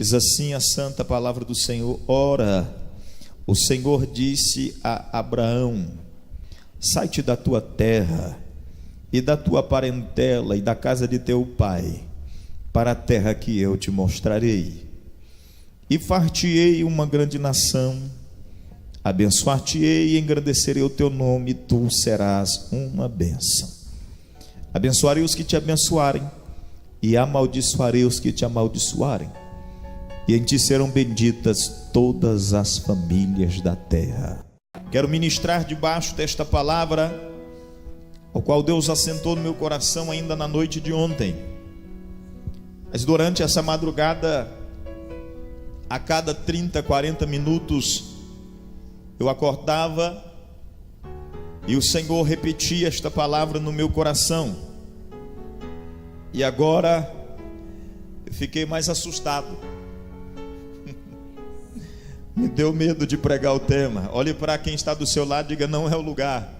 Diz assim a santa palavra do Senhor: ora, o Senhor disse a Abraão: sai-te da tua terra e da tua parentela e da casa de teu pai, para a terra que eu te mostrarei. E far-te-ei uma grande nação, abençoar-te-ei e engrandecerei o teu nome, e tu serás uma bênção. Abençoarei os que te abençoarem, e amaldiçoarei os que te amaldiçoarem, e em ti serão benditas todas as famílias da terra. Quero ministrar debaixo desta palavra, ao qual Deus assentou no meu coração ainda na noite de ontem. Mas durante essa madrugada, a cada 30, 40 minutos, eu acordava e o Senhor repetia esta palavra no meu coração. E agora eu fiquei mais assustado. Me deu medo de pregar o tema. Olhe para quem está do seu lado e diga: não é o lugar.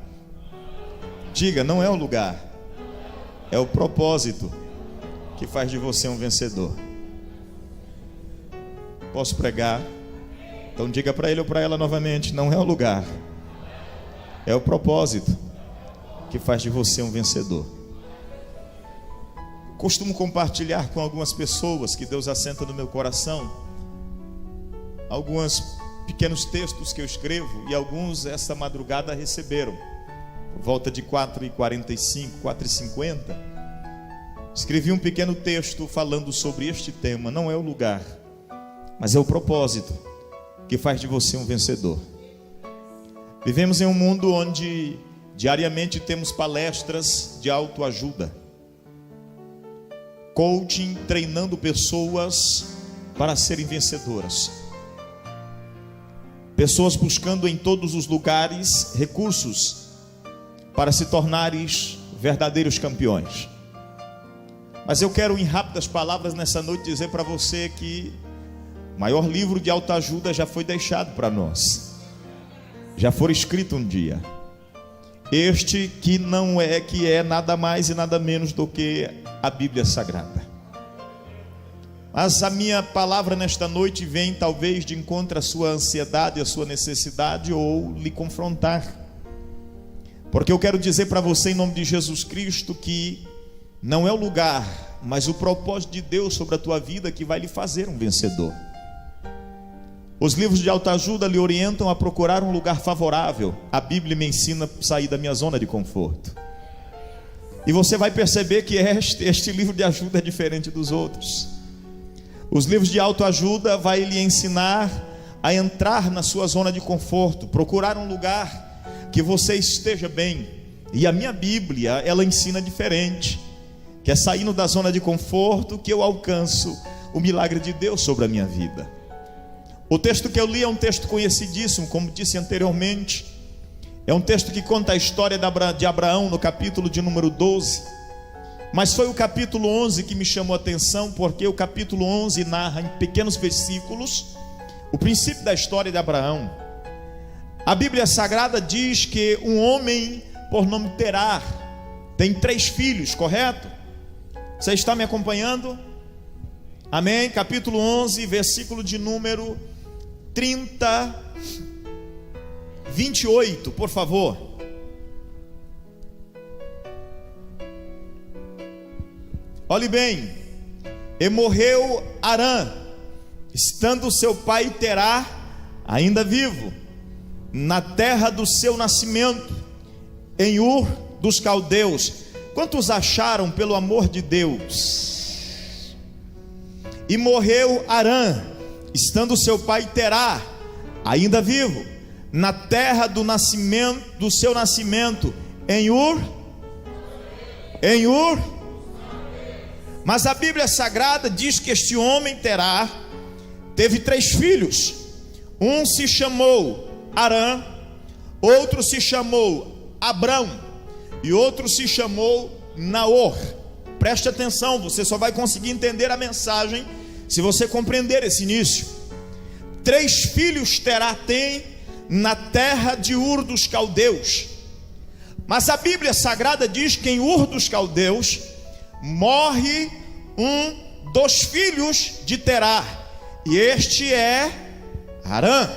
Diga: não é o lugar. É o propósito que faz de você um vencedor. Posso pregar? Então diga para ele ou para ela novamente: não é o lugar. É o propósito que faz de você um vencedor. Costumo compartilhar com algumas pessoas que Deus assenta no meu coração alguns pequenos textos que eu escrevo, e alguns esta madrugada receberam, por volta de 4h45, 4h50. Escrevi um pequeno texto falando sobre este tema: não é o lugar, mas é o propósito que faz de você um vencedor. Vivemos em um mundo onde diariamente temos palestras de autoajuda, coaching, treinando pessoas para serem vencedoras. Pessoas buscando em todos os lugares recursos para se tornarem verdadeiros campeões. Mas eu quero, em rápidas palavras, nessa noite dizer para você que o maior livro de autoajuda já foi deixado para nós, já foi escrito um dia. Este que é nada mais e nada menos do que a Bíblia Sagrada. Mas a minha palavra nesta noite vem talvez de encontro à sua ansiedade, à sua necessidade, ou lhe confrontar. Porque eu quero dizer para você, em nome de Jesus Cristo, que não é o lugar, mas o propósito de Deus sobre a tua vida que vai lhe fazer um vencedor. Os livros de autoajuda lhe orientam a procurar um lugar favorável. A Bíblia me ensina a sair da minha zona de conforto. E você vai perceber que este livro de ajuda é diferente dos outros. Os livros de autoajuda vai lhe ensinar a entrar na sua zona de conforto, procurar um lugar que você esteja bem. E a minha Bíblia, ela ensina diferente, que é saindo da zona de conforto que eu alcanço o milagre de Deus sobre a minha vida. O texto que eu li é um texto conhecidíssimo, como disse anteriormente. É um texto que conta a história de Abraão no capítulo de número 12. Mas foi o capítulo 11 que me chamou a atenção, porque o capítulo 11 narra em pequenos versículos o princípio da história de Abraão. A Bíblia Sagrada diz que um homem por nome Terá tem 3 filhos, correto? Você está me acompanhando? Amém? Capítulo 11, versículo de número 28, por favor. Olhe bem: e morreu Arã, estando seu pai Terá ainda vivo, na terra do seu nascimento, em Ur dos caldeus. Quantos acharam, pelo amor de Deus? E morreu Arã, estando seu pai Terá ainda vivo, na terra do seu nascimento, em Ur. Mas a Bíblia Sagrada diz que este homem Terá teve 3 filhos. Um se chamou Arã, outro se chamou Abrão e outro se chamou Naor. Preste atenção, você só vai conseguir entender a mensagem se você compreender esse início. 3 filhos Terá tem na terra de Ur dos caldeus. Mas a Bíblia Sagrada diz que em Ur dos caldeus morre um dos filhos de Terá, e este é Arã.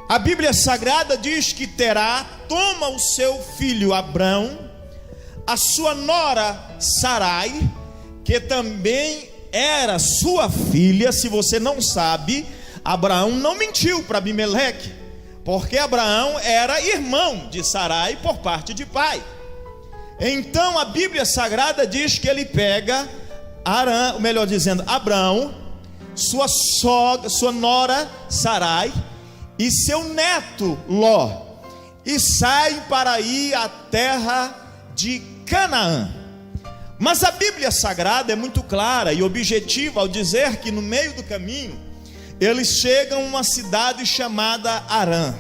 A Bíblia Sagrada diz que Terá toma o seu filho Abrão, a sua nora Sarai, que também era sua filha. Se você não sabe, Abraão não mentiu para Abimeleque, porque Abraão era irmão de Sarai por parte de pai. Então a Bíblia Sagrada diz que ele pega Arã, ou melhor dizendo, Abrão, sua nora Sarai e seu neto Ló, e saem para ir à terra de Canaã. Mas a Bíblia Sagrada é muito clara e objetiva ao dizer que no meio do caminho eles chegam a uma cidade chamada Arã.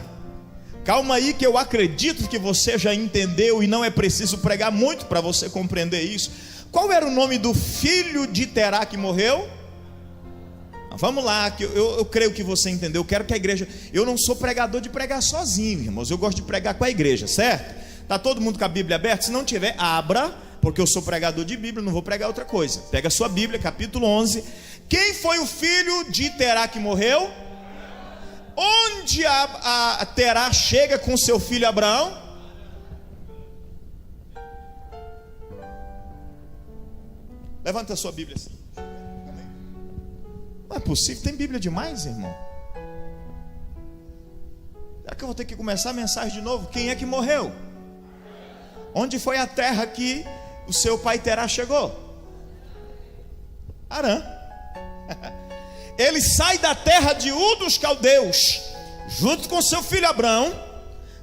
Calma aí, que eu acredito que você já entendeu e não é preciso pregar muito para você compreender isso. Qual era o nome do filho de Terá que morreu? Vamos lá, que eu creio que você entendeu. Eu quero que a igreja... Eu não sou pregador de pregar sozinho, irmãos. Eu gosto de pregar com a igreja, certo? Está todo mundo com a Bíblia aberta? Se não tiver, abra, porque eu sou pregador de Bíblia, não vou pregar outra coisa. Pega a sua Bíblia, capítulo 11. Quem foi o filho de Terá que morreu? Onde a Terá chega com seu filho Abraão? Levanta a sua Bíblia assim. Não é possível, tem Bíblia demais, irmão. Será que eu vou ter que começar a mensagem de novo? Quem é que morreu? Onde foi a terra que o seu pai Terá chegou? Arã. Ele sai da terra de Ur dos Caldeus, junto com seu filho Abrão,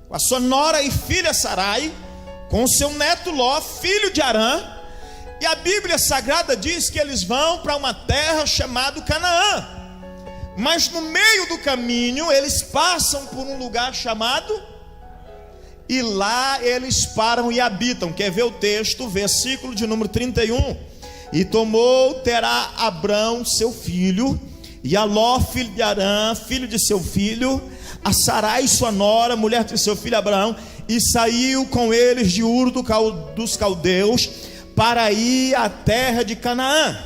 com a sua nora e filha Sarai, com o seu neto Ló, filho de Arã. E a Bíblia Sagrada diz que eles vão para uma terra chamada Canaã. Mas no meio do caminho eles passam por um lugar chamado, e lá eles param e habitam. Quer ver o texto? Versículo de número 31. E tomou Terá Abrão seu filho, e a Ló filho de Arã, filho de seu filho, a Sarai sua nora, mulher de seu filho Abraão, e saiu com eles de Ur dos Caldeus para ir à terra de Canaã.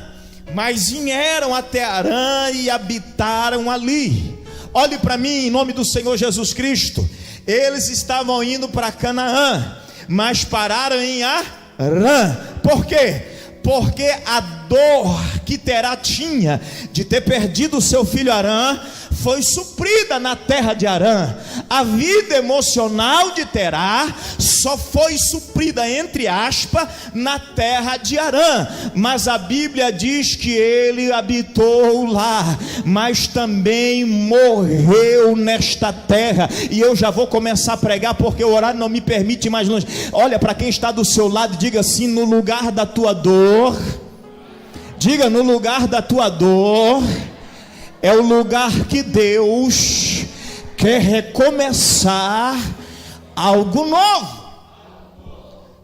Mas vieram até Arã e habitaram ali. Olhe para mim, em nome do Senhor Jesus Cristo. Eles estavam indo para Canaã, mas pararam em Arã. Por quê? Porque a dor que Terá tinha de ter perdido o seu filho Arã foi suprida na terra de Arã. A vida emocional de Terá só foi suprida, entre aspas, na terra de Arã. Mas a Bíblia diz que ele habitou lá, mas também morreu nesta terra. E eu já vou começar a pregar, porque o horário não me permite mais longe. Olha para quem está do seu lado e diga assim: no lugar da tua dor, diga, no lugar da tua dor é o lugar que Deus quer recomeçar algo novo.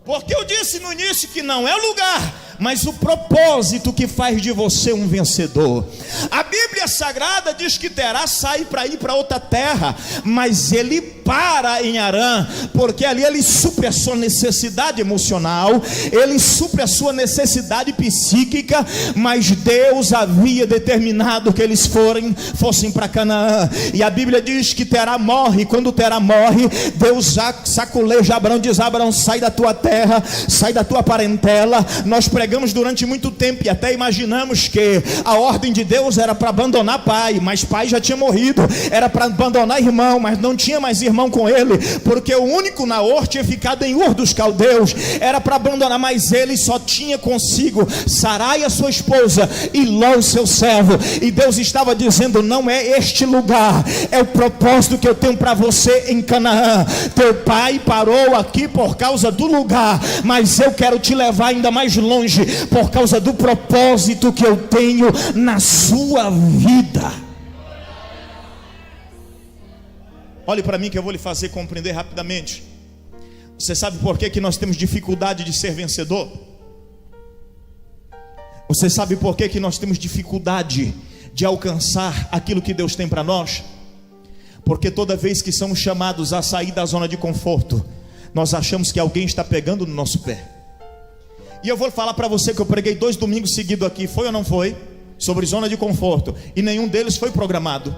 Porque eu disse no início que não é o lugar, mas o propósito que faz de você um vencedor. A Bíblia Sagrada diz que Terá sai para ir para outra terra, mas ele para em Arã, porque ali ele supre a sua necessidade emocional, ele supre a sua necessidade psíquica. Mas Deus havia determinado que eles fossem para Canaã. E a Bíblia diz que Terá morre. Quando Terá morre, Deus saculeja Abrão, diz: Abrão, sai da tua terra, sai da tua parentela. Nós pregamos durante muito tempo e até imaginamos que a ordem de Deus era para abandonar pai, mas pai já tinha morrido. Era para abandonar irmão, mas não tinha mais irmão com ele, porque o único Naor tinha ficado em Ur dos Caldeus. Era para abandonar, mas ele só tinha consigo Sarai, a sua esposa, e Ló, o seu servo. E Deus estava dizendo: não é este lugar, é o propósito que eu tenho para você em Canaã. Teu pai parou aqui por causa do lugar, mas eu quero te levar ainda mais longe por causa do propósito que eu tenho na sua vida. Olhe para mim que eu vou lhe fazer compreender rapidamente. Você sabe por que nós temos dificuldade de ser vencedor? Você sabe por que nós temos dificuldade de alcançar aquilo que Deus tem para nós? Porque toda vez que somos chamados a sair da zona de conforto, nós achamos que alguém está pegando no nosso pé. E eu vou falar para você que eu preguei 2 domingos seguidos aqui. Foi ou não foi? sobre zona de conforto, e nenhum deles foi programado.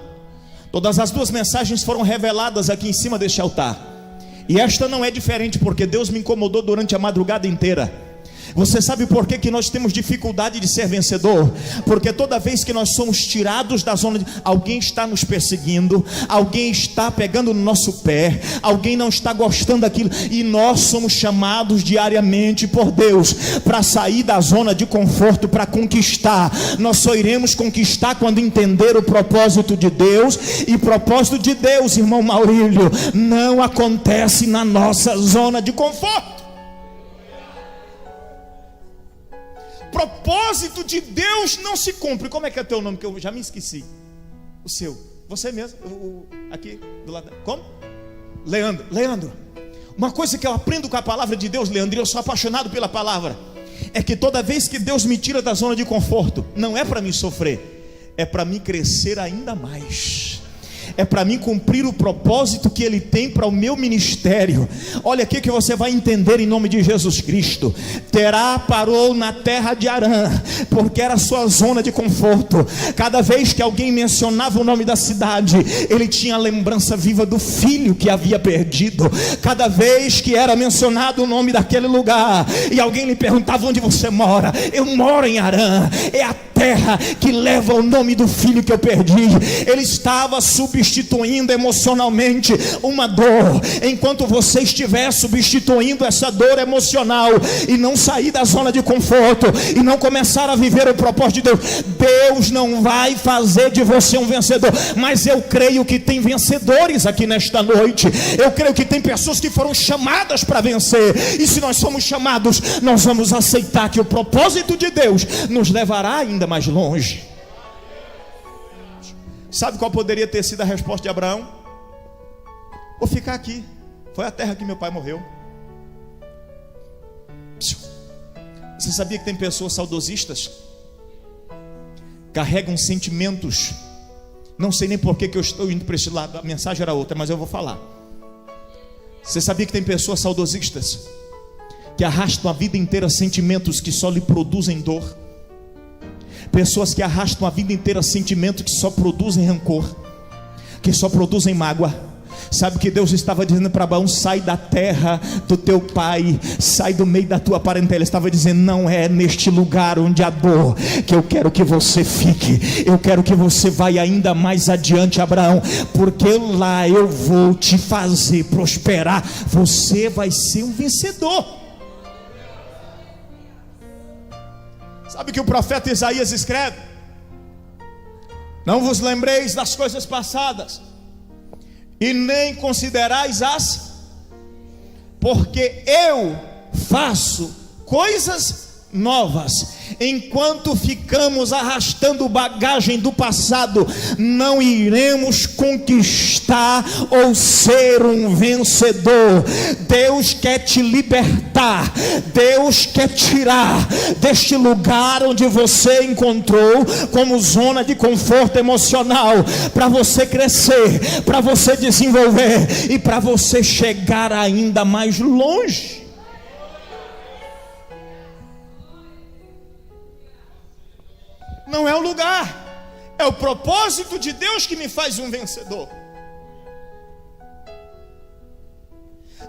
Todas as duas mensagens foram reveladas aqui em cima deste altar. E esta não é diferente, porque Deus me incomodou durante a madrugada inteira. Você sabe por que nós temos dificuldade de ser vencedor? Porque toda vez que nós somos tirados da zona de... alguém está nos perseguindo, alguém está pegando no nosso pé, alguém não está gostando daquilo, e nós somos chamados diariamente por Deus para sair da zona de conforto, para conquistar. Nós só iremos conquistar quando entender o propósito de Deus. E propósito de Deus, irmão Maurílio, não acontece na nossa zona de conforto. Propósito de Deus não se cumpre. Como é que é teu nome? Que eu já me esqueci. O seu. Você mesmo. Aqui do lado. Como? Leandro. Uma coisa que eu aprendo com a palavra de Deus, Leandro, e eu sou apaixonado pela palavra, é que toda vez que Deus me tira da zona de conforto, não é para mim sofrer, é para mim crescer ainda mais. É para mim cumprir o propósito que Ele tem para o meu ministério. Olha aqui que você vai entender em nome de Jesus Cristo. Terá parou na terra de Harã, porque era a sua zona de conforto. Cada vez que alguém mencionava o nome da cidade, ele tinha a lembrança viva do filho que havia perdido. Cada vez que era mencionado o nome daquele lugar, e alguém lhe perguntava: onde você mora? Eu moro em Harã. É a terra que leva o nome do filho que eu perdi. Ele estava substituindo emocionalmente uma dor. Enquanto você estiver substituindo essa dor emocional e não sair da zona de conforto e não começar a viver o propósito de Deus, Deus não vai fazer de você um vencedor. Mas eu creio que tem vencedores aqui nesta noite. Eu creio que tem pessoas que foram chamadas para vencer. E se nós somos chamados, nós vamos aceitar que o propósito de Deus nos levará ainda mais longe. Sabe qual poderia ter sido a resposta de Abraão? Vou ficar aqui. Foi a terra que meu pai morreu. Você sabia que tem pessoas saudosistas? Carregam sentimentos. Não sei nem por que eu estou indo para esse lado. A mensagem era outra, mas eu vou falar. Você sabia que tem pessoas saudosistas que arrastam a vida inteira sentimentos que só lhe produzem dor? Pessoas que arrastam a vida inteira sentimentos que só produzem rancor, que só produzem mágoa. Sabe o que Deus estava dizendo para Abraão? Sai da terra do teu pai, sai do meio da tua parentela. Ele estava dizendo: não é neste lugar onde há dor que eu quero que você fique. Eu quero que você vá ainda mais adiante, Abraão, porque lá eu vou te fazer prosperar. Você vai ser um vencedor. Sabe o que o profeta Isaías escreve? Não vos lembreis das coisas passadas, e nem considerais as, porque eu faço coisas novas. Enquanto ficamos arrastando bagagem do passado, não iremos conquistar ou ser um vencedor. Deus quer te libertar. Deus quer tirar deste lugar onde você encontrou como zona de conforto emocional, para você crescer, para você desenvolver e para você chegar ainda mais longe. Não é o lugar, é o propósito de Deus que me faz um vencedor.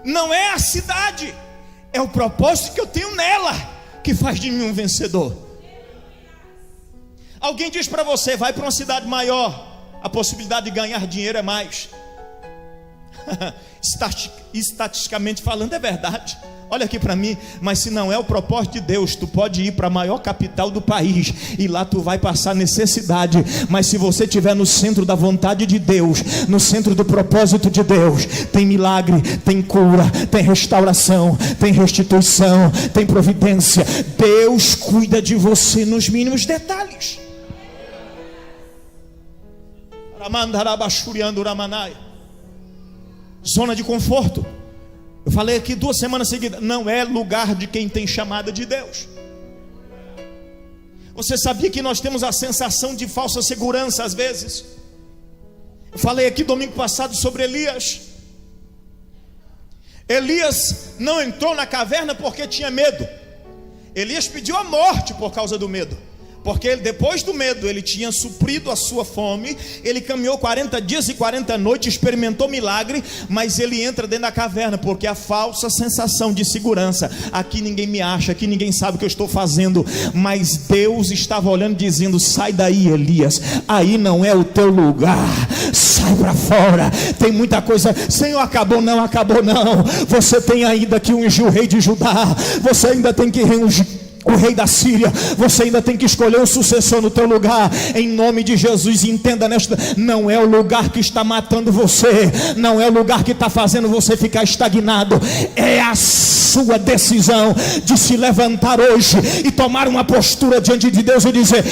Não é a cidade, é o propósito que eu tenho nela que faz de mim um vencedor. Alguém diz para você: vai para uma cidade maior, a possibilidade de ganhar dinheiro é mais. Estatisticamente falando é verdade. Olha aqui para mim, mas se não é o propósito de Deus, tu pode ir para a maior capital do país e lá tu vai passar necessidade. Mas se você estiver no centro da vontade de Deus, no centro do propósito de Deus, tem milagre, tem cura, tem restauração, tem restituição, tem providência. Deus cuida de você nos mínimos detalhes. Zona de conforto. Eu falei aqui 2 semanas seguidas, não é lugar de quem tem chamada de Deus. Você sabia que nós temos a sensação de falsa segurança às vezes? Eu falei aqui domingo passado sobre Elias. Elias não entrou na caverna porque tinha medo. Elias pediu a morte por causa do medo. Porque ele, depois do medo, ele tinha suprido a sua fome. Ele caminhou 40 dias e 40 noites, experimentou milagre, mas ele entra dentro da caverna, porque a falsa sensação de segurança, aqui ninguém me acha, aqui ninguém sabe o que eu estou fazendo. Mas Deus estava olhando, dizendo: sai daí, Elias, aí não é o teu lugar, sai para fora. Tem muita coisa. Senhor, acabou não, você tem ainda que ungir o rei de Judá, você ainda tem que ungir o rei da Síria, você ainda tem que escolher um sucessor no teu lugar, em nome de Jesus. Entenda nesta, não é o lugar que está matando você, não é o lugar que está fazendo você ficar estagnado, é a sua decisão de se levantar hoje e tomar uma postura diante de Deus e dizer: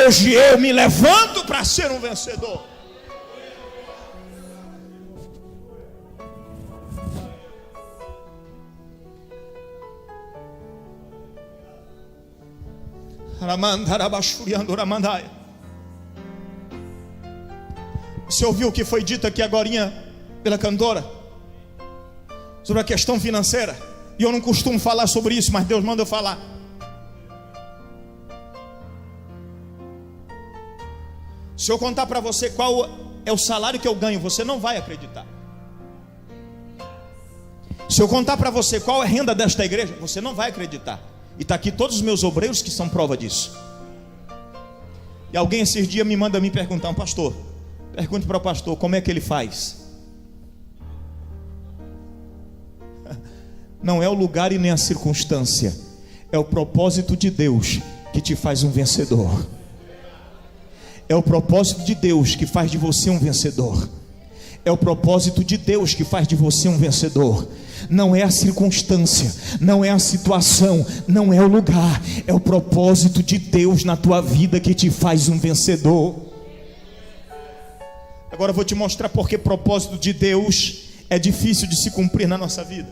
hoje eu me levanto para ser um vencedor. Você ouviu o que foi dito aqui agorinha pela cantora sobre a questão financeira? E eu não costumo falar sobre isso, mas Deus manda eu falar. Se eu contar para você qual é o salário que eu ganho, você não vai acreditar. Se eu contar para você qual é a renda desta igreja, você não vai acreditar. E está aqui todos os meus obreiros que são prova disso. E alguém esses dias me manda me perguntar: pastor, pergunte para o pastor como é que ele faz. Não é o lugar e nem a circunstância, é o propósito de Deus que te faz um vencedor. É o propósito de Deus que faz de você um vencedor. É o propósito de Deus que faz de você um vencedor. Não é a circunstância, não é a situação, não é o lugar, é o propósito de Deus na tua vida que te faz um vencedor. Agora eu vou te mostrar porque propósito de Deus é difícil de se cumprir na nossa vida.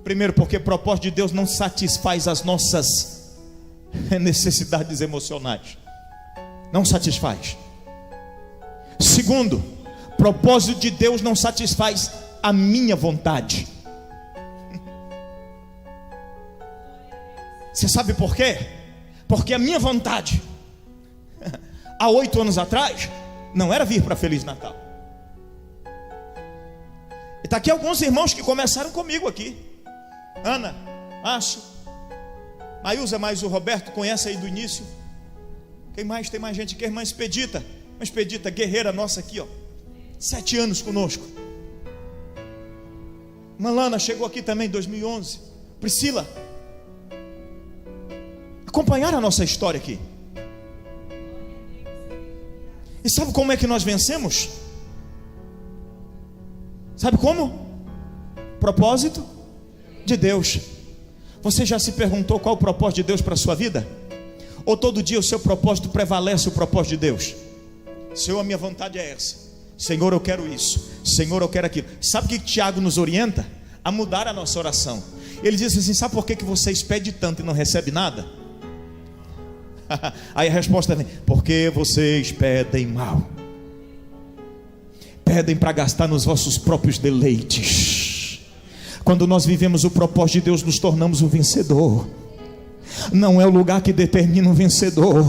Primeiro, porque propósito de Deus não satisfaz as nossas necessidades emocionais, não satisfaz. Segundo, propósito de Deus não satisfaz a minha vontade. Você sabe por quê? Porque a minha vontade há 8 anos atrás não era vir para Feliz Natal. E está aqui alguns irmãos que começaram comigo aqui: Ana, Márcio, Maísa, mais o Roberto, conhece aí do início. Quem mais? Tem mais gente aqui. Irmã Expedita, uma Expedita guerreira nossa aqui, ó, 7 anos conosco. Malana chegou aqui também em 2011. Priscila. Acompanharam a nossa história aqui. E sabe como é que nós vencemos? Sabe como? Propósito de Deus. Você já se perguntou qual o propósito de Deus para a sua vida? Ou todo dia o seu propósito prevalece o propósito de Deus? Senhor, a minha vontade é essa. Senhor, eu quero isso. Senhor, eu quero aquilo. Sabe o que Tiago nos orienta? A mudar a nossa oração. Ele diz assim: sabe por que vocês pedem tanto e não recebem nada? Aí a resposta vem: porque vocês pedem mal. Pedem para gastar nos vossos próprios deleites. Quando nós vivemos o propósito de Deus, nos tornamos um vencedor. Não é o lugar que determina um vencedor.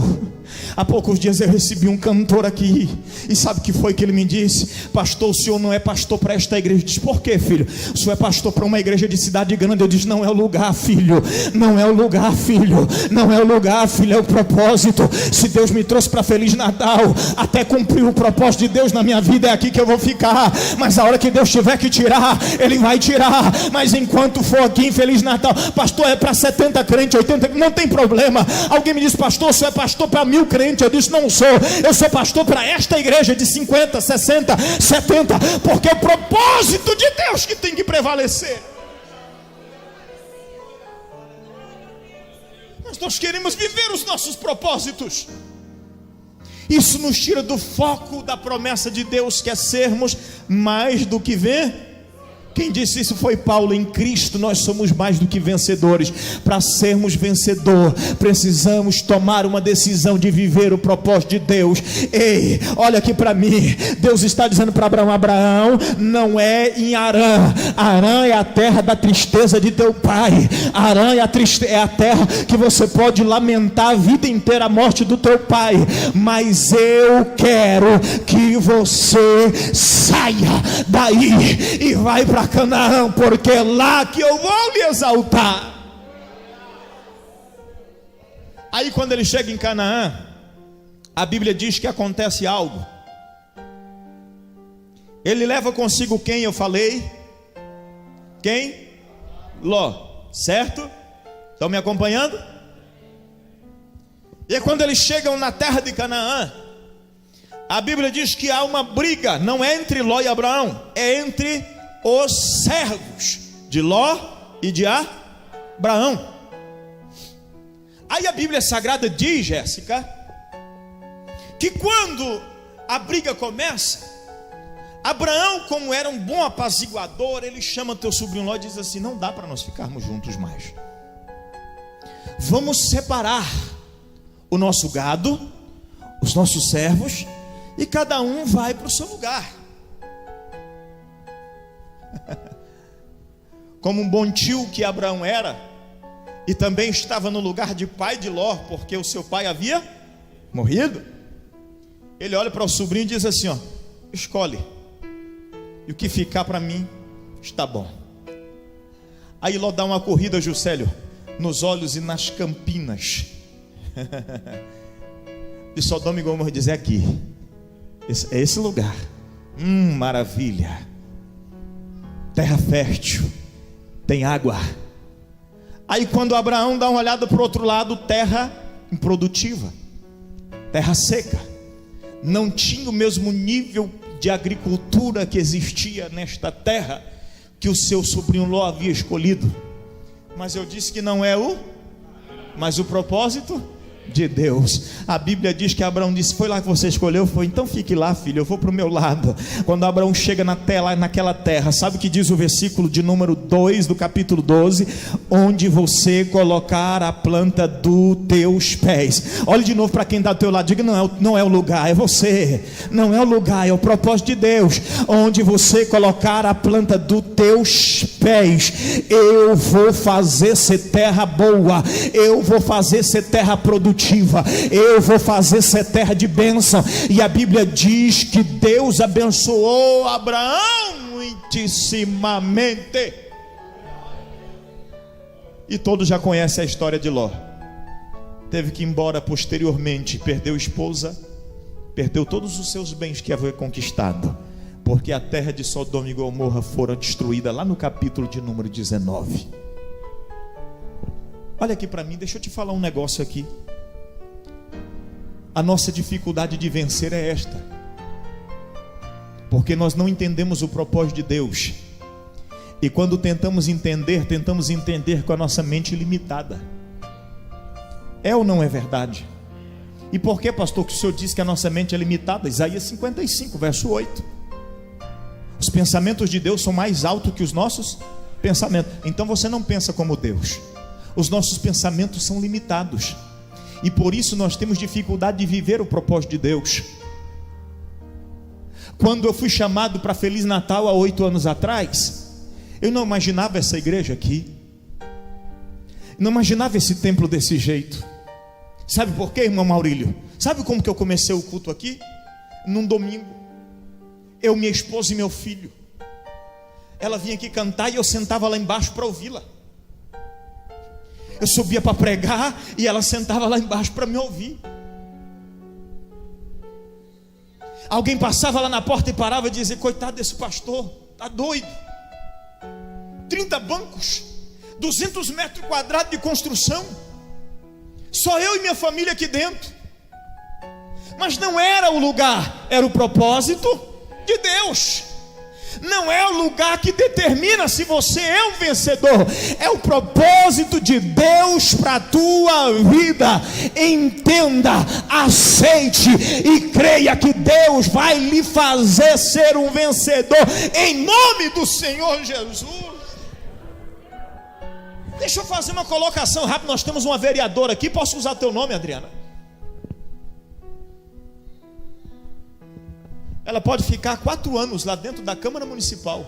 Há poucos dias eu recebi um cantor aqui, e sabe o que foi que ele me disse? Pastor, o senhor não é pastor para esta igreja. Eu disse: por quê, filho? O senhor é pastor para uma igreja de cidade grande. Eu disse: não é o lugar, filho. Não é o lugar, filho. Não é o lugar, filho, é o propósito. Se Deus me trouxe para Feliz Natal, até cumprir o propósito de Deus na minha vida, é aqui que eu vou ficar. Mas a hora que Deus tiver que tirar, Ele vai tirar. Mas enquanto for aqui em Feliz Natal, pastor, é para 70 crentes, 80, não tem problema. Alguém me disse: pastor, o senhor é pastor para 1000 crentes. Eu disse: não sou, eu sou pastor para esta igreja de 50, 60, 70, porque é o propósito de Deus que tem que prevalecer. Mas nós queremos viver os nossos propósitos. Isso nos tira do foco da promessa de Deus, que é sermos mais do que Quem disse isso foi Paulo. Em Cristo nós somos mais do que vencedores. Para sermos vencedor, precisamos tomar uma decisão de viver o propósito de Deus. Ei, olha aqui para mim. Deus está dizendo para Abraão: Abraão, não é em Harã. Harã é a terra da tristeza de teu pai. Harã é a terra que você pode lamentar a vida inteira a morte do teu pai. Mas eu quero que você saia daí e vai para Canaã, porque é lá que eu vou lhe exaltar. Aí quando ele chega em Canaã, a Bíblia diz que acontece algo. Ele leva consigo quem eu falei? Quem? Ló, certo? Estão me acompanhando? E quando eles chegam na terra de Canaã, a Bíblia diz que há uma briga, não é entre Ló e Abraão, é entre os servos de Ló e de Abraão. Aí a Bíblia Sagrada diz, Jéssica, que quando a briga começa, Abraão, como era um bom apaziguador, ele chama teu sobrinho Ló e diz assim: não dá para nós ficarmos juntos mais. Vamos separar o nosso gado, os nossos servos, e cada um vai para o seu lugar. Como um bom tio que Abraão era, e também estava no lugar de pai de Ló, porque o seu pai havia morrido, ele olha para o sobrinho e diz assim: ó, escolhe, e o que ficar para mim está bom. Aí Ló dá uma corrida, Juscelio, nos olhos e nas campinas de Sodoma e Gomorra, diz: é aqui, é esse lugar, maravilha, terra fértil, tem água. Aí quando Abraão dá uma olhada para o outro lado, terra improdutiva, terra seca, não tinha o mesmo nível de agricultura que existia nesta terra que o seu sobrinho Ló havia escolhido. Mas eu disse que não é mas o propósito de Deus. A Bíblia diz que Abraão disse: foi lá que você escolheu? Foi, então fique lá, filho, eu vou para o meu lado. Quando Abraão chega naquela terra, sabe o que diz o versículo de número 2 do capítulo 12? Onde você colocar a planta dos teus pés. Olhe de novo para quem está ao teu lado, diga: não é o lugar, é você. Não é o lugar, é o propósito de Deus. Onde você colocar a planta dos teus pés, eu vou fazer ser terra boa, eu vou fazer ser terra produtiva, eu vou fazer ser terra de bênção. E a Bíblia diz que Deus abençoou Abraão muitíssimamente. E todos já conhecem a história de Ló. Teve que ir embora posteriormente, perdeu esposa, perdeu todos os seus bens que havia conquistado, porque a terra de Sodoma e Gomorra fora destruída lá no capítulo de número 19. Olha aqui para mim, deixa eu te falar um negócio aqui. A nossa dificuldade de vencer é esta, porque nós não entendemos o propósito de Deus. E quando tentamos entender com a nossa mente limitada. É ou não é verdade? E por que, pastor, que o senhor diz que a nossa mente é limitada? Isaías 55, verso 8. Os pensamentos de Deus são mais altos que os nossos pensamentos. Então você não pensa como Deus. Os nossos pensamentos são limitados, e por isso nós temos dificuldade de viver o propósito de Deus. Quando eu fui chamado para Feliz Natal há 8 anos atrás, eu não imaginava essa igreja aqui, não imaginava esse templo desse jeito. Sabe por quê, irmão Maurílio? Sabe como que eu comecei o culto aqui? Num domingo, eu, minha esposa e meu filho, ela vinha aqui cantar e eu sentava lá embaixo para ouvi-la. Eu subia para pregar e ela sentava lá embaixo para me ouvir. Alguém passava lá na porta e parava e dizia: coitado desse pastor, está doido. 30 bancos, 200 metros quadrados de construção, só eu e minha família aqui dentro. Mas não era o lugar, era o propósito de Deus. Não é o lugar que determina se você é um vencedor. É o propósito de Deus para a tua vida. Entenda, aceite e creia que Deus vai lhe fazer ser um vencedor, em nome do Senhor Jesus. Deixa eu fazer uma colocação rápida. Nós temos uma vereadora aqui. Posso usar teu nome, Adriana? Ela pode ficar 4 anos lá dentro da Câmara Municipal.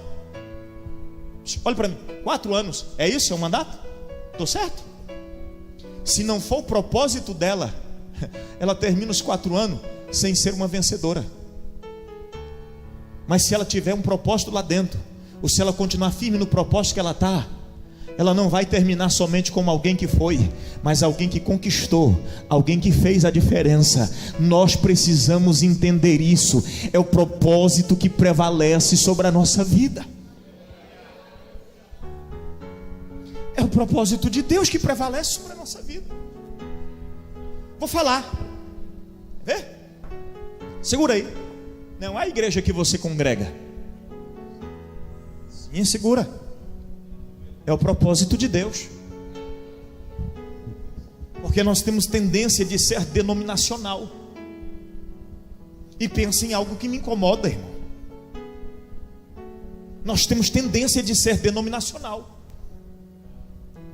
Olha para mim, 4 anos. É isso? É um mandato? Estou certo? Se não for o propósito dela, ela termina os 4 anos sem ser uma vencedora. Mas se ela tiver um propósito lá dentro, ou se ela continuar firme no propósito que ela está, ela não vai terminar somente como alguém que foi, mas alguém que conquistou, alguém que fez a diferença. Nós precisamos entender isso. É o propósito que prevalece sobre a nossa vida. É o propósito de Deus que prevalece sobre a nossa vida. Vou falar. Vê? Segura aí. Não é a igreja que você congrega. Sim, segura. É o propósito de Deus. Porque nós temos tendência de ser denominacional. E pensa em algo que me incomoda, irmão. Nós temos tendência de ser denominacional.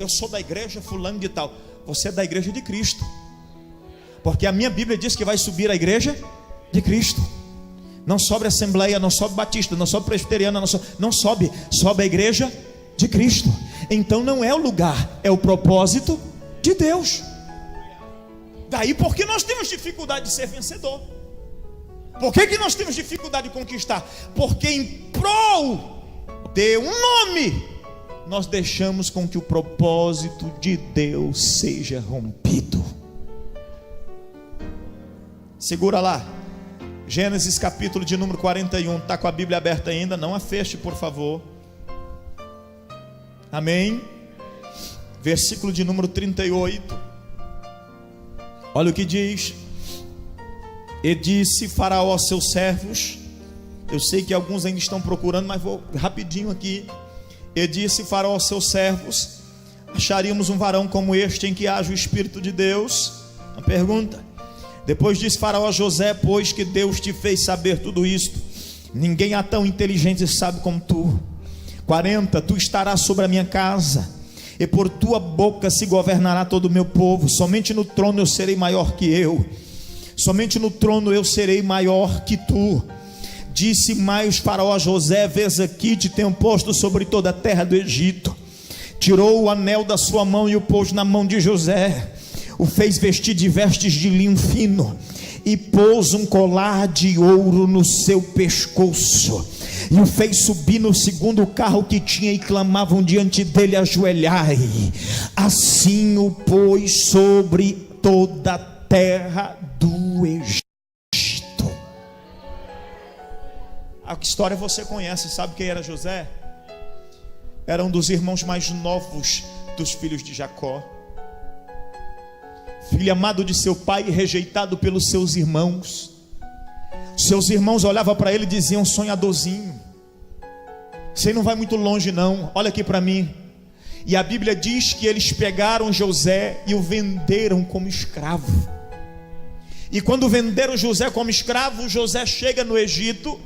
Eu sou da igreja fulano de tal. Você é da igreja de Cristo. Porque a minha Bíblia diz que vai subir a igreja de Cristo. Não sobe assembleia, não sobe batista, não sobe presbiteriana, não sobe a igreja de Cristo. Então não é o lugar, é o propósito de Deus. Daí porque nós temos dificuldade de ser vencedor. Por que nós temos dificuldade de conquistar? Porque em prol de um nome, nós deixamos com que o propósito de Deus seja rompido. Segura lá, Gênesis capítulo de número 41. Está com a Bíblia aberta ainda? Não a feche, por favor. Amém. Versículo de número 38. Olha o que diz. E disse Faraó aos seus servos. Eu sei que alguns ainda estão procurando, mas vou rapidinho aqui. E disse Faraó aos seus servos: acharíamos um varão como este em que haja o Espírito de Deus? Uma pergunta. Depois disse Faraó a José: pois que Deus te fez saber tudo isto, ninguém há tão inteligente e sábio como tu. 40, tu estarás sobre a minha casa, e por tua boca se governará todo o meu povo. Somente no trono eu serei maior que eu, somente no trono eu serei maior que tu. Disse mais Faraó a José: vês aqui, te tenho posto sobre toda a terra do Egito. Tirou o anel da sua mão e o pôs na mão de José, o fez vestir de vestes de linho fino, e pôs um colar de ouro no seu pescoço, e o fez subir no segundo carro que tinha, e clamavam diante dele: ajoelhai. Assim o pôs sobre toda a terra do Egito. A história você conhece, sabe quem era José? Era um dos irmãos mais novos dos filhos de Jacó, filho amado de seu pai e rejeitado pelos seus irmãos. Seus irmãos olhavam para ele e diziam: sonhadorzinho, você não vai muito longe não, olha aqui para mim. E a Bíblia diz que eles pegaram José e o venderam como escravo. E quando venderam José como escravo, José chega no Egito,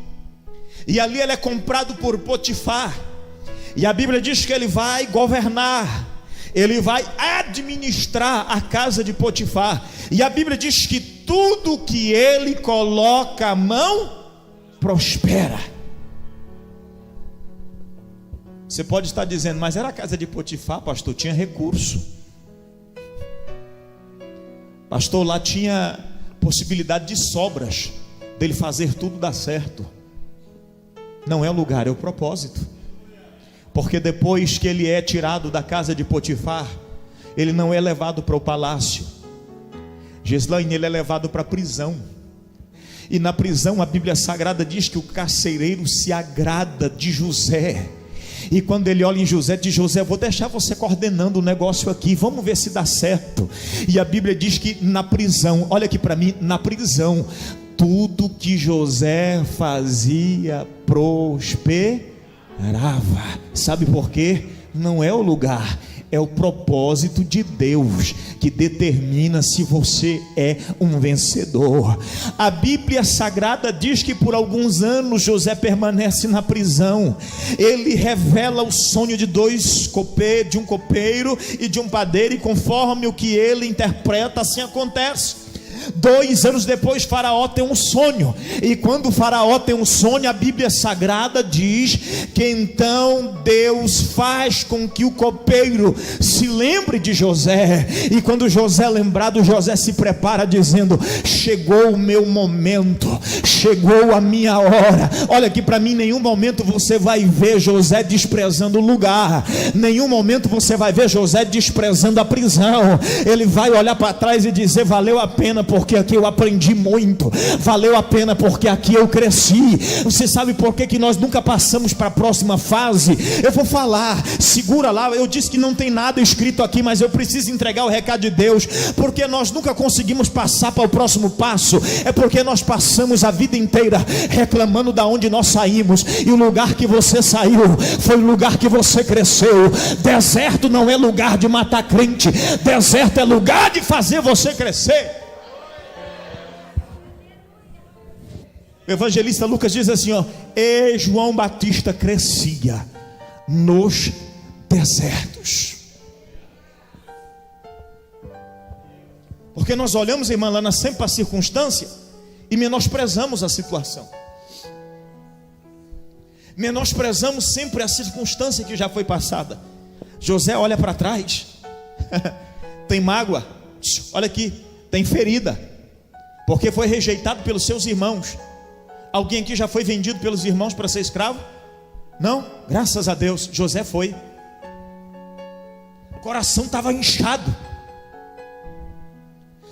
e ali ele é comprado por Potifar. E a Bíblia diz que ele vai governar, ele vai administrar a casa de Potifar. E a Bíblia diz que tudo que ele coloca a mão prospera. Você pode estar dizendo: mas era a casa de Potifar, pastor, tinha recurso. Pastor, lá tinha possibilidade de sobras, dele fazer tudo dar certo. Não é o lugar, é o propósito. Porque depois que ele é tirado da casa de Potifar, ele não é levado para o palácio, Gislaine, ele é levado para a prisão. E na prisão a Bíblia Sagrada diz que o carcereiro se agrada de José. E quando ele olha em José, diz: José, vou deixar você coordenando o negócio aqui, vamos ver se dá certo. E a Bíblia diz que na prisão, olha aqui para mim, na prisão, tudo que José fazia prosperava. Sabe por quê? Não é o lugar, é o propósito de Deus que determina se você é um vencedor. A Bíblia Sagrada diz que por alguns anos José permanece na prisão. Ele revela o sonho de de um copeiro e de um padeiro, e conforme o que ele interpreta, assim acontece. 2 anos depois, Faraó tem um sonho, e quando o Faraó tem um sonho, a Bíblia Sagrada diz que então Deus faz com que o copeiro se lembre de José, e quando José é lembrado, José se prepara dizendo: chegou o meu momento, chegou a minha hora. Olha aqui para mim, em nenhum momento você vai ver José desprezando o lugar, nenhum momento você vai ver José desprezando a prisão. Ele vai olhar para trás e dizer: valeu a pena, porque aqui eu aprendi muito, valeu a pena porque aqui eu cresci. Você sabe por que nós nunca passamos para a próxima fase? Eu vou falar, segura lá, eu disse que não tem nada escrito aqui, mas eu preciso entregar o recado de Deus. Porque nós nunca conseguimos passar para o próximo passo? É porque nós passamos a vida inteira reclamando da onde nós saímos, e o lugar que você saiu foi o lugar que você cresceu. Deserto não é lugar de matar crente, deserto é lugar de fazer você crescer. O evangelista Lucas diz assim, e João Batista crescia nos desertos. Porque nós olhamos, irmã Lana, sempre para a circunstância e menosprezamos a situação. Menosprezamos sempre a circunstância que já foi passada. José olha para trás, tem mágoa, olha aqui, tem ferida, porque foi rejeitado pelos seus irmãos. Alguém aqui já foi vendido pelos irmãos para ser escravo? Não? Graças a Deus, José foi. O coração estava inchado.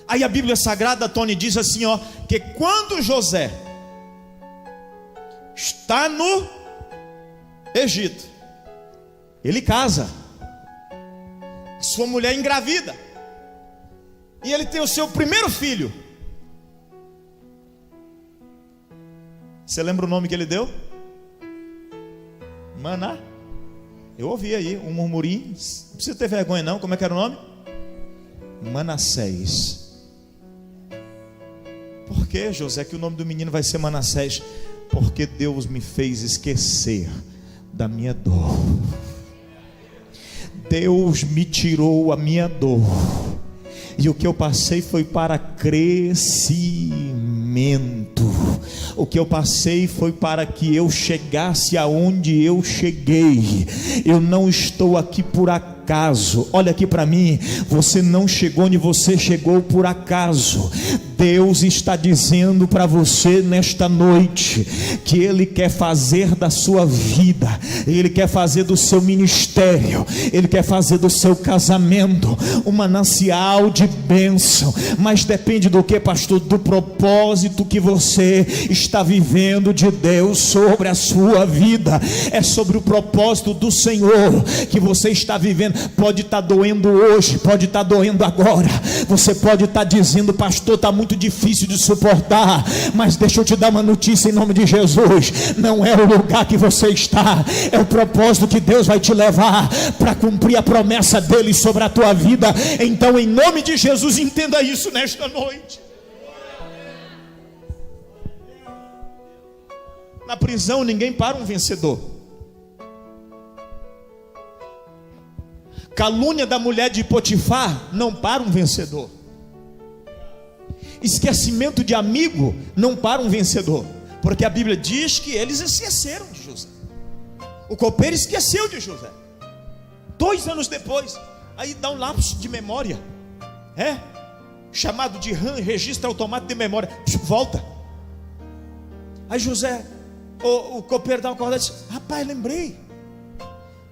Aí a Bíblia Sagrada, Tony, diz assim, que quando José está no Egito, ele casa, sua mulher engravida, e ele tem o seu primeiro filho. Você lembra o nome que ele deu? Maná. Eu ouvi aí um murmurinho. Não precisa ter vergonha não. Como é que era o nome? Manassés. Por que, José, que o nome do menino vai ser Manassés? Porque Deus me fez esquecer da minha dor. Deus me tirou a minha dor, e o que eu passei foi para crescimento. O que eu passei foi para que eu chegasse aonde eu cheguei. Eu não estou aqui por acaso. Olha aqui para mim, você não chegou onde você chegou por acaso. Deus está dizendo para você nesta noite que Ele quer fazer da sua vida, Ele quer fazer do seu ministério, Ele quer fazer do seu casamento um manancial de bênção. Mas depende do que, pastor? Do propósito que você está vivendo de Deus sobre a sua vida. É sobre o propósito do Senhor que você está vivendo. Pode estar doendo hoje, pode estar doendo agora. Você pode estar dizendo, pastor, está muito difícil de suportar, mas deixa eu te dar uma notícia em nome de Jesus. Não é o lugar que você está, é o propósito que Deus vai te levar para cumprir a promessa dele sobre a tua vida. Então, em nome de Jesus, entenda isso nesta noite. Na prisão ninguém para um vencedor. Calúnia da mulher de Potifar não para um vencedor. Esquecimento de amigo não para um vencedor, porque a Bíblia diz que eles esqueceram de José. O copeiro esqueceu de José. 2 anos depois, aí dá um lapso de memória, chamado de RAM, registro automático de memória. Volta. Aí José, o copeiro dá uma acordada e diz: rapaz, lembrei,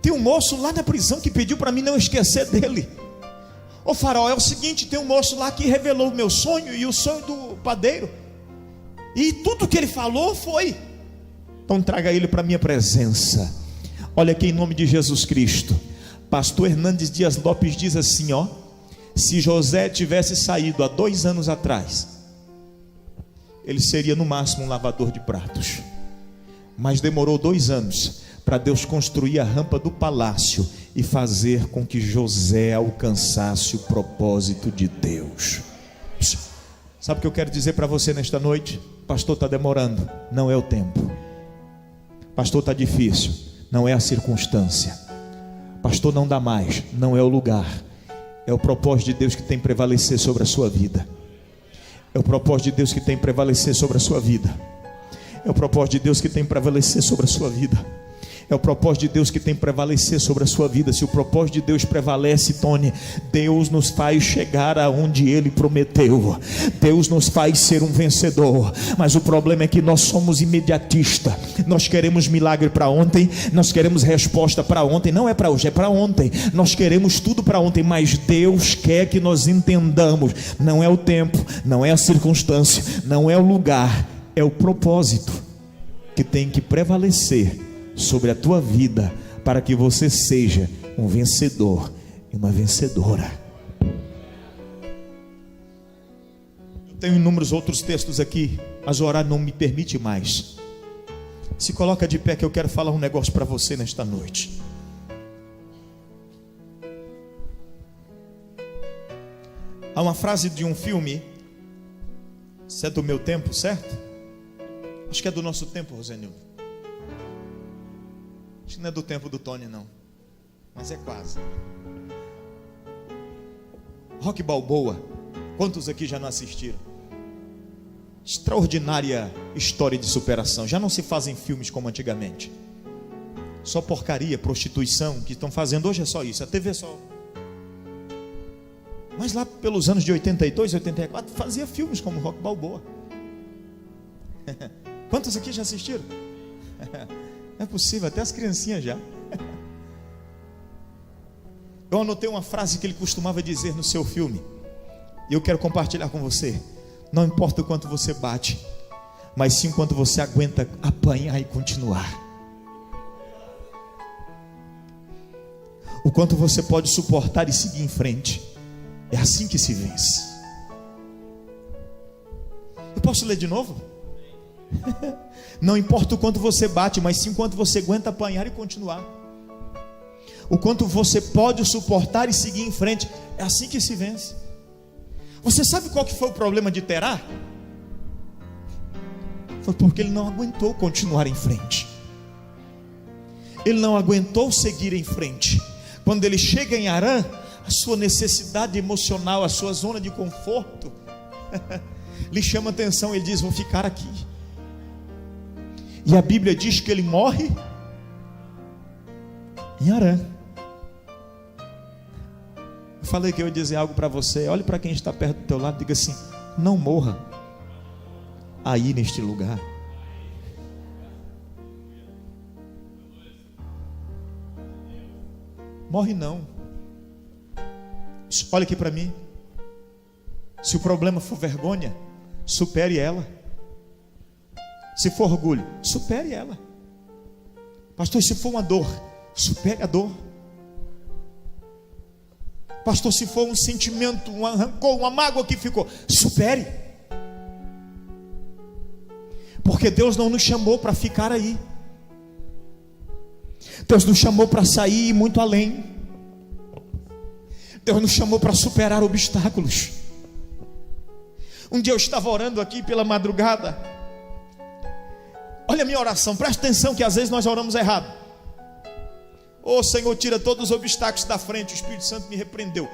tem um moço lá na prisão que pediu para mim não esquecer dele. Ô Faraó, é o seguinte, tem um moço lá que revelou o meu sonho e o sonho do padeiro, e tudo que ele falou foi. Então traga ele para a minha presença. Olha aqui, em nome de Jesus Cristo. Pastor Hernandes Dias Lopes diz assim, se José tivesse saído há 2 anos atrás ele seria no máximo um lavador de pratos. Mas demorou 2 anos para Deus construir a rampa do palácio e fazer com que José alcançasse o propósito de Deus. Sabe o que eu quero dizer para você nesta noite? Pastor, está demorando, não é o tempo. Pastor, está difícil, não é a circunstância. Pastor, não dá mais, não é o lugar. É o propósito de Deus que tem que prevalecer sobre a sua vida. É o propósito de Deus que tem que prevalecer sobre a sua vida. É o propósito de Deus que tem que prevalecer sobre a sua vida. É o propósito de Deus que tem que prevalecer sobre a sua vida. Se o propósito de Deus prevalece, Tony, Deus nos faz chegar aonde Ele prometeu. Deus nos faz ser um vencedor. Mas o problema é que nós somos imediatistas. Nós queremos milagre para ontem. Nós queremos resposta para ontem. Não é para hoje, é para ontem. Nós queremos tudo para ontem. Mas Deus quer que nós entendamos. Não é o tempo, não é a circunstância, não é o lugar. É o propósito que tem que prevalecer sobre a tua vida, para que você seja um vencedor e uma vencedora. Eu tenho inúmeros outros textos aqui, mas orar não me permite mais. Se coloca de pé que eu quero falar um negócio para você nesta noite. Há uma frase de um filme, se é do meu tempo, certo? Acho que é do nosso tempo, Rosenildo. Acho que não é do tempo do Tony, não, mas é quase. Rocky Balboa. Quantos aqui já não assistiram? Extraordinária história de superação. Já não se fazem filmes como antigamente. Só porcaria, prostituição que estão fazendo hoje é só isso. A TV é só. Mas lá pelos anos de 82, 84 fazia filmes como Rocky Balboa. Quantos aqui já assistiram? Não é possível, até as criancinhas já. Eu anotei uma frase que ele costumava dizer no seu filme, e eu quero compartilhar com você. Não importa o quanto você bate, mas sim o quanto você aguenta apanhar e continuar. O quanto você pode suportar e seguir em frente. É assim que se vence. Eu posso ler de novo? Não importa o quanto você bate, mas sim o quanto você aguenta apanhar e continuar. O quanto você pode suportar e seguir em frente. É assim que se vence. Você sabe qual que foi o problema de Terá? Foi porque ele não aguentou continuar em frente. Ele não aguentou seguir em frente. Quando ele chega em Harã, a sua necessidade emocional, a sua zona de conforto lhe chama atenção. Ele diz: vou ficar aqui. E a Bíblia diz que ele morre em Harã. Eu falei que eu ia dizer algo para você. Olhe para quem está perto do teu lado e diga assim: não morra aí neste lugar. Morre não. Olha aqui para mim. Se o problema for vergonha, supere ela. Se for orgulho, supere ela. Pastor, se for uma dor, supere a dor. Pastor, se for um sentimento, um rancor, uma mágoa que ficou, supere. Porque Deus não nos chamou para ficar aí. Deus nos chamou para sair e ir muito além. Deus nos chamou para superar obstáculos. Um dia eu estava orando aqui pela madrugada. Olha a minha oração, presta atenção que às vezes nós oramos errado. Ô Senhor, tira todos os obstáculos da frente. O Espírito Santo me repreendeu.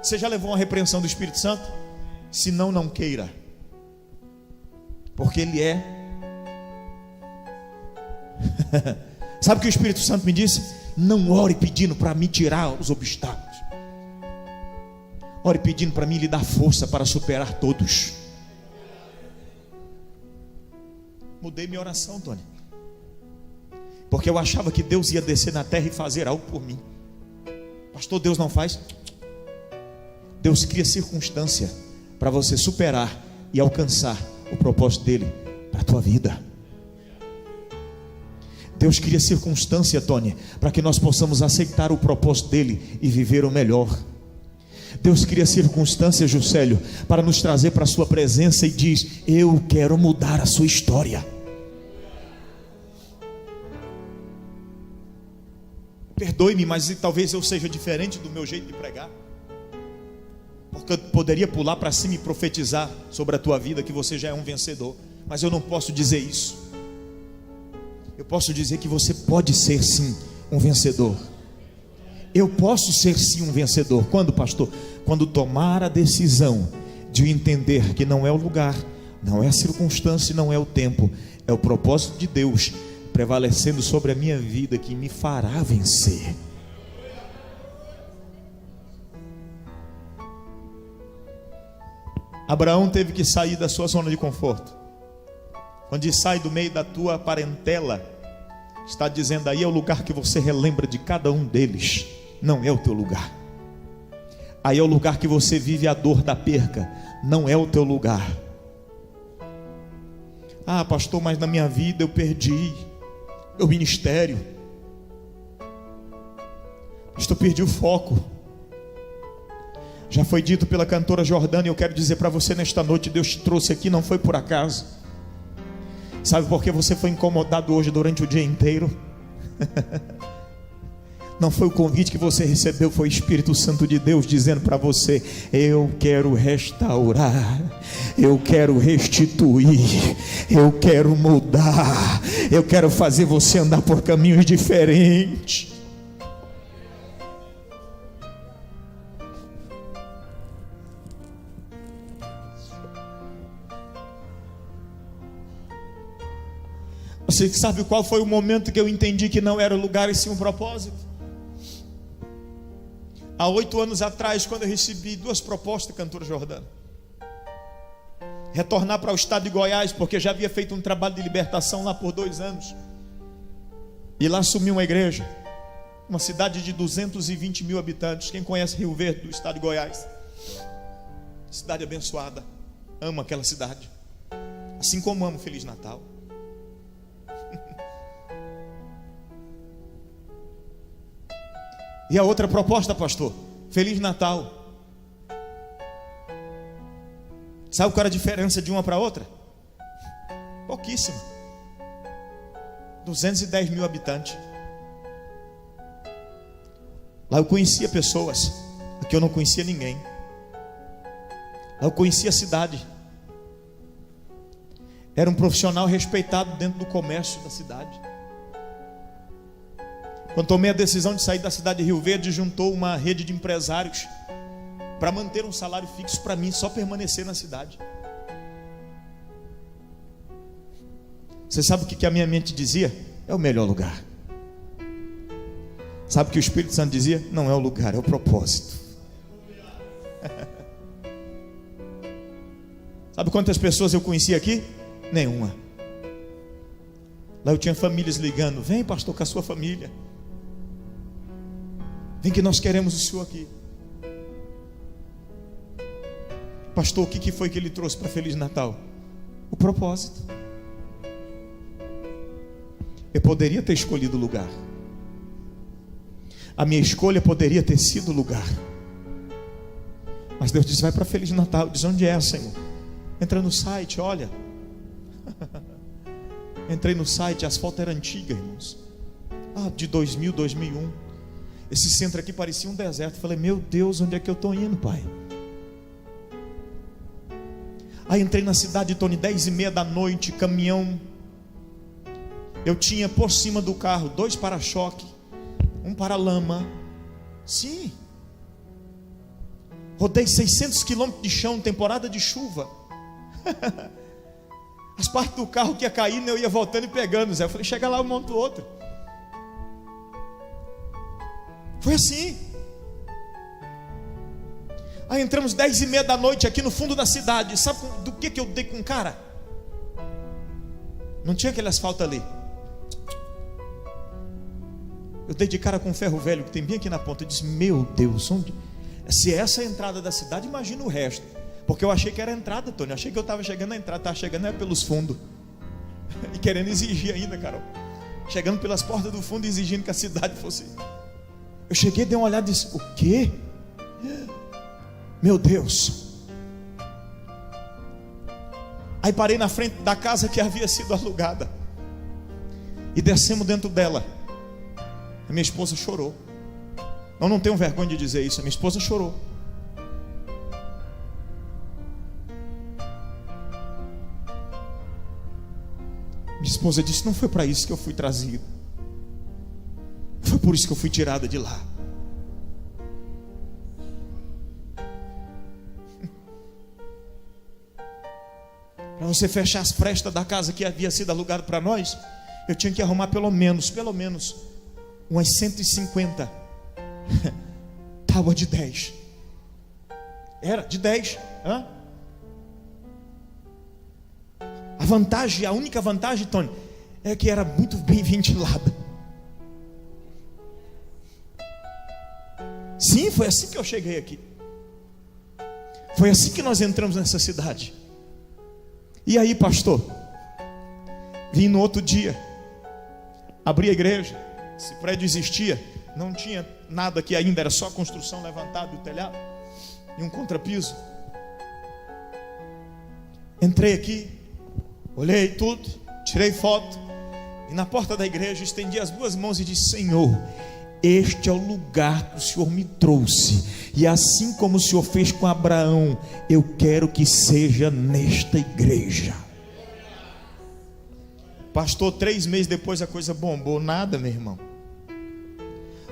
Você já levou uma repreensão do Espírito Santo? Se não, não queira. Porque Ele é. Sabe o que o Espírito Santo me disse? Não ore pedindo para me tirar os obstáculos. Ore pedindo para mim lhe dar força para superar todos. Mudei minha oração, Tony. Porque eu achava que Deus ia descer na terra e fazer algo por mim. Pastor, Deus não faz. Deus cria circunstância para você superar e alcançar o propósito dele para a tua vida. Deus cria circunstância, Tony, para que nós possamos aceitar o propósito dele e viver o melhor. Deus cria circunstâncias, Juscelio, para nos trazer para a sua presença e diz: eu quero mudar a sua história. Perdoe-me, mas talvez eu seja diferente do meu jeito de pregar, porque eu poderia pular para cima e profetizar sobre a tua vida que você já é um vencedor, mas eu não posso dizer isso. Eu posso dizer que você pode ser sim um vencedor. Eu posso ser sim um vencedor. Quando, pastor? Quando tomar a decisão de entender que não é o lugar, não é a circunstância, não é o tempo, é o propósito de Deus prevalecendo sobre a minha vida que me fará vencer. Abraão teve que sair da sua zona de conforto. Quando diz sai do meio da tua parentela, está dizendo aí é o lugar que você relembra de cada um deles, não é o teu lugar. Aí é o lugar que você vive a dor da perca, não é o teu lugar. Ah, pastor, mas na minha vida eu perdi meu ministério, pastor, perdi o foco. Já foi dito pela cantora Jordana, e eu quero dizer para você nesta noite: Deus te trouxe aqui, não foi por acaso. Sabe por que você foi incomodado hoje durante o dia inteiro? Não foi o convite que você recebeu, foi o Espírito Santo de Deus dizendo para você: eu quero restaurar, eu quero restituir, eu quero mudar, eu quero fazer você andar por caminhos diferentes. Você sabe qual foi o momento que eu entendi que não era o lugar e sim um propósito? Há 8 anos atrás, quando eu recebi 2 propostas, cantora Jordana, retornar para o estado de Goiás, porque já havia feito um trabalho de libertação lá por 2 anos, e lá assumi uma igreja, uma cidade de 220 mil habitantes. Quem conhece Rio Verde, do estado de Goiás? Cidade abençoada, amo aquela cidade, assim como amo Feliz Natal. E a outra proposta, pastor? Feliz Natal. Sabe qual era a diferença de uma para outra? Pouquíssima. 210 mil habitantes. Lá eu conhecia pessoas, aqui eu não conhecia ninguém. Lá eu conhecia a cidade. Era um profissional respeitado dentro do comércio da cidade. Quando tomei a decisão de sair da cidade de Rio Verde, juntou uma rede de empresários para manter um salário fixo para mim, só permanecer na cidade. Você sabe o que a minha mente dizia? É o melhor lugar. Sabe o que o Espírito Santo dizia? Não é o lugar, é o propósito. Sabe quantas pessoas eu conheci aqui? Nenhuma. Lá eu tinha famílias ligando: vem, pastor, com a sua família, vem que nós queremos o senhor aqui. Pastor, o que foi que ele trouxe para Feliz Natal? O propósito. Eu poderia ter escolhido o lugar, a minha escolha poderia ter sido o lugar, mas Deus disse: vai para Feliz Natal. Diz: onde é, Senhor? Entra no site, olha. Entrei no site, as fotos eram antigas, irmãos, de 2000, 2001. Esse centro aqui parecia um deserto. Falei: meu Deus, onde é que eu estou indo, pai? Aí entrei na cidade, Tony, 10h30 da noite, caminhão. Eu tinha por cima do carro 2 para-choque, um para-lama. Sim. Rodei 600 quilômetros de chão, temporada de chuva. As partes do carro que ia caindo, eu ia voltando e pegando. Eu falei: chega lá, eu monto outro. Foi assim. Aí entramos 10h30 da noite aqui no fundo da cidade. Sabe do que eu dei com o cara? Não tinha aquele asfalto ali. Eu dei de cara com um ferro velho que tem bem aqui na ponta. Eu disse: meu Deus, onde? Se essa é a entrada da cidade, imagina o resto. Porque eu achei que era a entrada, Tony. Eu achei que eu estava chegando na entrada. Estava chegando pelos fundos. E querendo exigir ainda, Carol. Chegando pelas portas do fundo, exigindo que a cidade fosse. Eu cheguei, dei uma olhada e disse: o quê? Meu Deus. Aí parei na frente da casa que havia sido alugada e descemos dentro dela. A minha esposa chorou. Eu não tenho vergonha de dizer isso. A minha esposa chorou. Minha esposa disse: não foi para isso que eu fui trazido. Foi por isso que eu fui tirada de lá. Para você fechar as frestas da casa que havia sido alugada para nós, eu tinha que arrumar pelo menos umas 150 tábuas de 10. Era de 10. A única vantagem, Tony, é que era muito bem ventilada. Sim, foi assim que eu cheguei aqui. Foi assim que nós entramos nessa cidade. E aí, pastor, vim no outro dia, abri a igreja. Esse prédio existia, não tinha nada aqui ainda, era só a construção levantada do telhado e um contrapiso. Entrei aqui, olhei tudo, tirei foto, e na porta da igreja estendi as duas mãos e disse: Senhor, este é o lugar que o Senhor me trouxe, e assim como o Senhor fez com Abraão, eu quero que seja nesta igreja. Pastor, 3 meses depois a coisa bombou. Nada, meu irmão.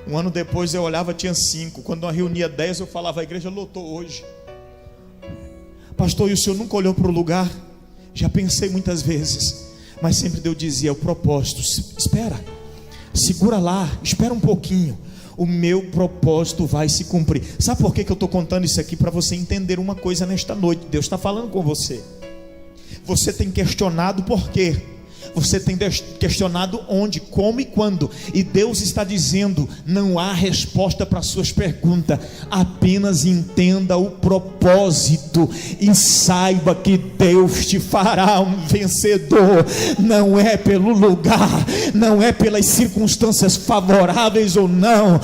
1 ano depois eu olhava, tinha 5. Quando nós reunia 10, eu falava: a igreja lotou hoje. Pastor, e o senhor nunca olhou para o lugar? Já pensei muitas vezes, mas sempre Deus dizia: o propósito, espera, segura lá, espera um pouquinho, o meu propósito vai se cumprir. Sabe por que eu estou contando isso aqui? Para você entender uma coisa nesta noite. Deus está falando com você. Você tem questionado por quê? Você tem questionado onde, como e quando, e Deus está dizendo: não há resposta para suas perguntas, apenas entenda o propósito e saiba que Deus te fará um vencedor. Não é pelo lugar, não é pelas circunstâncias favoráveis ou não,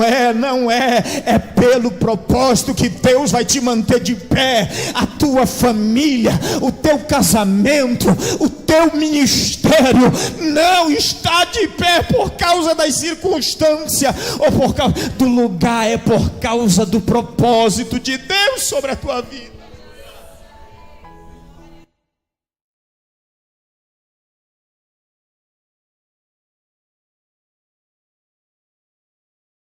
é pelo propósito que Deus vai te manter de pé. A tua família, o teu casamento, o teu ministério não está de pé por causa das circunstâncias ou por causa do lugar, é por causa do propósito de Deus sobre a tua vida.